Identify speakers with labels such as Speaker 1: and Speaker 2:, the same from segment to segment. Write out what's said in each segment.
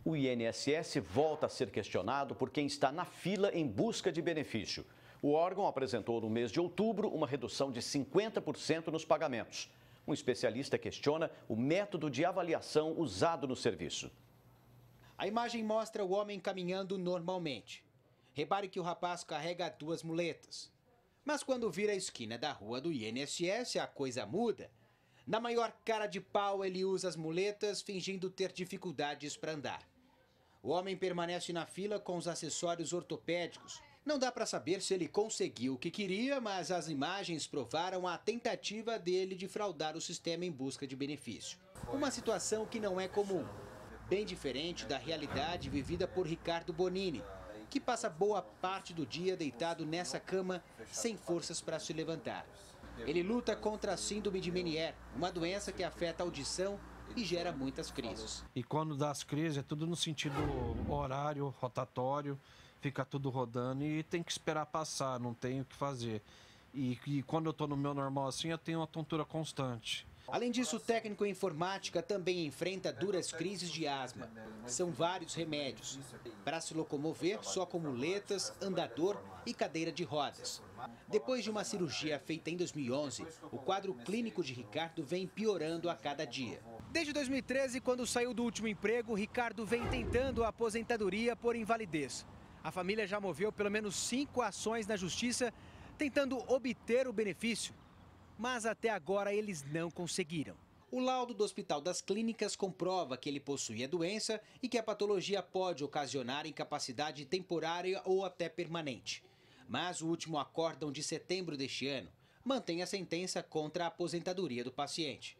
Speaker 1: O INSS volta a ser questionado por quem está na fila em busca de benefício. O órgão apresentou no mês de outubro uma redução de 50% nos pagamentos. Um especialista questiona o método de avaliação usado no serviço.
Speaker 2: A imagem mostra o homem caminhando normalmente. Repare que o rapaz carrega 2 muletas. Mas quando vira a esquina da rua do INSS, a coisa muda. Na maior cara de pau, ele usa as muletas, fingindo ter dificuldades para andar. O homem permanece na fila com os acessórios ortopédicos. Não dá para saber se ele conseguiu o que queria, mas as imagens provaram a tentativa dele de fraudar o sistema em busca de benefício. Uma situação que não é comum, bem diferente da realidade vivida por Ricardo Bonini, que passa boa parte do dia deitado nessa cama sem forças para se levantar. Ele luta contra a síndrome de Meniere, uma doença que afeta a audição e gera muitas crises.
Speaker 3: E quando dá as crises é tudo no sentido horário, rotatório, fica tudo rodando e tem que esperar passar, não tem o que fazer. E quando eu estou no meu normal assim, eu tenho uma tontura constante.
Speaker 2: Além disso, o técnico em informática também enfrenta duras crises de asma. São vários remédios. Para se locomover, só com muletas, andador e cadeira de rodas. Depois de uma cirurgia feita em 2011, o quadro clínico de Ricardo vem piorando a cada dia. Desde 2013, quando saiu do último emprego, Ricardo vem tentando a aposentadoria por invalidez. A família já moveu pelo menos 5 ações na justiça tentando obter o benefício. Mas até agora eles não conseguiram. O laudo do Hospital das Clínicas comprova que ele possui a doença e que a patologia pode ocasionar incapacidade temporária ou até permanente. Mas o último acórdão de setembro deste ano mantém a sentença contra a aposentadoria do paciente.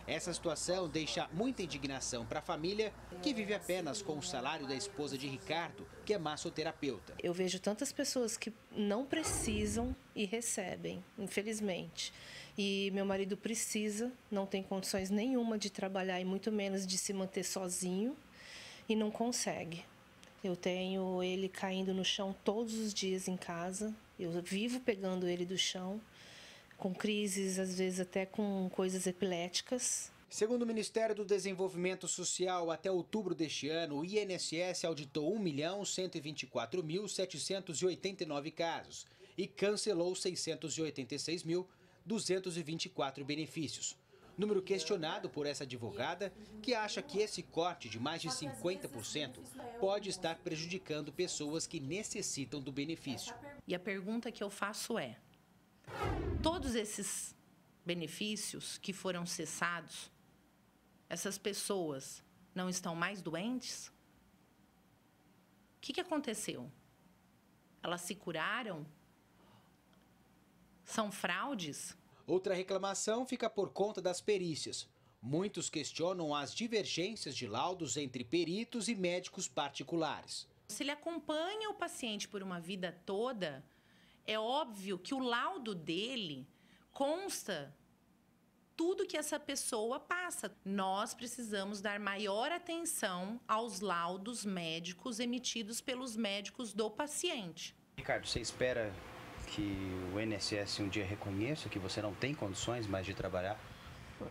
Speaker 2: Essa situação deixa muita indignação para a família, que vive apenas com o salário da esposa de Ricardo, que é massoterapeuta.
Speaker 4: Eu vejo tantas pessoas que não precisam e recebem, infelizmente. E meu marido precisa, não tem condições nenhuma de trabalhar e muito menos de se manter sozinho e não consegue. Eu tenho ele caindo no chão todos os dias em casa, eu vivo pegando ele do chão, com crises, às vezes até com coisas epiléticas.
Speaker 2: Segundo o Ministério do Desenvolvimento Social, até outubro deste ano, o INSS auditou 1.124.789 casos e cancelou 686.224 benefícios. Número questionado por essa advogada, que acha que esse corte de mais de 50% pode estar prejudicando pessoas que necessitam do benefício.
Speaker 5: E a pergunta que eu faço é: todos esses benefícios que foram cessados, essas pessoas não estão mais doentes? O que aconteceu? Elas se curaram? São fraudes?
Speaker 2: Outra reclamação fica por conta das perícias. Muitos questionam as divergências de laudos entre peritos e médicos particulares.
Speaker 5: Se ele acompanha o paciente por uma vida toda, é óbvio que o laudo dele consta tudo que essa pessoa passa. Nós precisamos dar maior atenção aos laudos médicos emitidos pelos médicos do paciente.
Speaker 6: Ricardo, você espera que o INSS um dia reconheça que você não tem condições mais de trabalhar?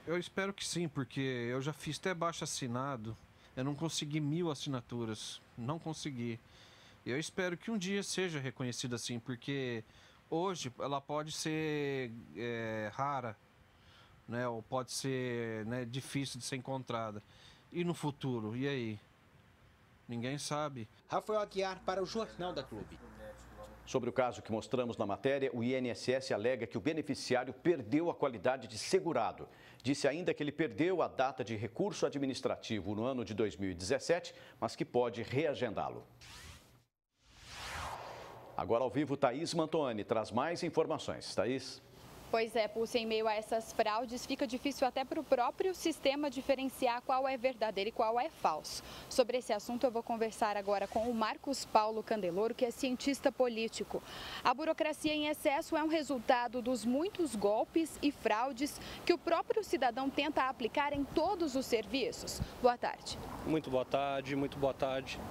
Speaker 3: Eu espero que sim, porque eu já fiz até baixo-assinado, eu não consegui 1.000 assinaturas, não consegui. Eu espero que um dia seja reconhecida assim, porque hoje ela pode ser rara, né? Ou pode ser, né, difícil de ser encontrada. E no futuro, e aí? Ninguém sabe.
Speaker 2: Rafael Aguiar para o Jornal da Clube.
Speaker 1: Sobre o caso que mostramos na matéria, o INSS alega que o beneficiário perdeu a qualidade de segurado. Disse ainda que ele perdeu a data de recurso administrativo no ano de 2017, mas que pode reagendá-lo. Agora ao vivo, Thaís Mantoani traz mais informações. Thaís?
Speaker 7: Pois é, Pulse, em meio a essas fraudes, fica difícil até para o próprio sistema diferenciar qual é verdadeiro e qual é falso. Sobre esse assunto, eu vou conversar agora com o Marcos Paulo Candeloro, que é cientista político. A burocracia em excesso é um resultado dos muitos golpes e fraudes que o próprio cidadão tenta aplicar em todos os serviços. Boa tarde.
Speaker 8: Muito boa tarde,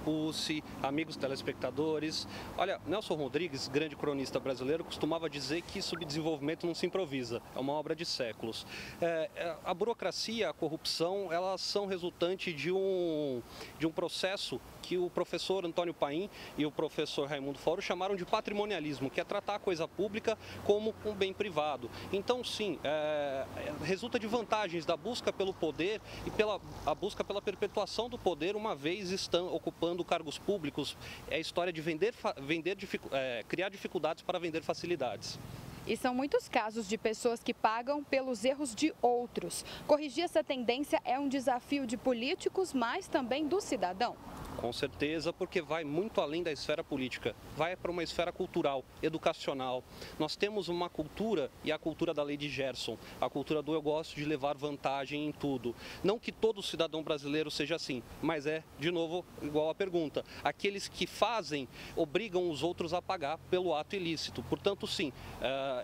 Speaker 8: Pulse, amigos telespectadores. Olha, Nelson Rodrigues, grande cronista brasileiro, costumava dizer que subdesenvolvimento não se improvisa, é uma obra de séculos. A burocracia, a corrupção, elas são resultante de um processo que o professor Antônio Paim e o professor Raimundo Fauro chamaram de patrimonialismo, que é tratar a coisa pública como um bem privado. Então, sim, resulta de vantagens da busca pelo poder e a busca pela perpetuação do poder, uma vez estão ocupando cargos públicos. É a história de criar dificuldades para vender facilidades.
Speaker 7: E são muitos casos de pessoas que pagam pelos erros de outros. Corrigir essa tendência é um desafio de políticos, mas também do cidadão.
Speaker 8: Com certeza, porque vai muito além da esfera política, vai para uma esfera cultural, educacional. Nós temos uma cultura, e a cultura da lei de Gerson, a cultura do eu gosto de levar vantagem em tudo. Não que todo cidadão brasileiro seja assim, mas de novo, igual a pergunta, aqueles que fazem obrigam os outros a pagar pelo ato ilícito. Portanto, sim,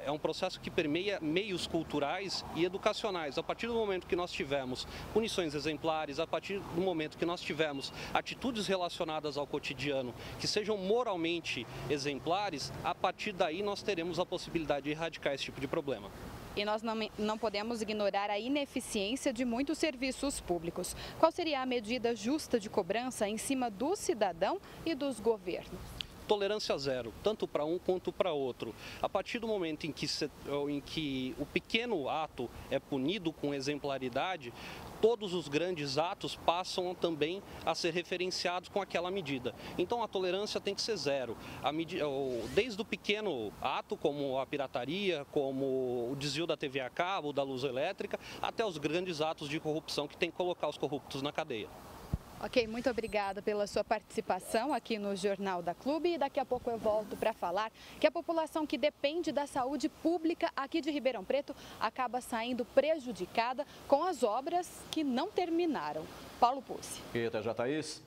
Speaker 8: é um processo que permeia meios culturais e educacionais. A partir do momento que nós tivermos punições exemplares, a partir do momento que nós tivermos atitudes relacionadas ao cotidiano que sejam moralmente exemplares, a partir daí nós teremos a possibilidade de erradicar esse tipo de problema.
Speaker 7: E nós não podemos ignorar a ineficiência de muitos serviços públicos. Qual seria a medida justa de cobrança em cima do cidadão e dos governos?
Speaker 8: Tolerância zero, tanto para um quanto para outro. A partir do momento em que o pequeno ato é punido com exemplaridade, todos os grandes atos passam também a ser referenciados com aquela medida. Então a tolerância tem que ser zero. Desde o pequeno ato, como a pirataria, como o desvio da TV a cabo, da luz elétrica, até os grandes atos de corrupção que tem que colocar os corruptos na cadeia.
Speaker 7: Ok, muito obrigada pela sua participação aqui no Jornal da Clube e daqui a pouco eu volto para falar que a população que depende da saúde pública aqui de Ribeirão Preto acaba saindo prejudicada com as obras que não terminaram. Paulo Pucci.
Speaker 1: Eita, já, Thaís.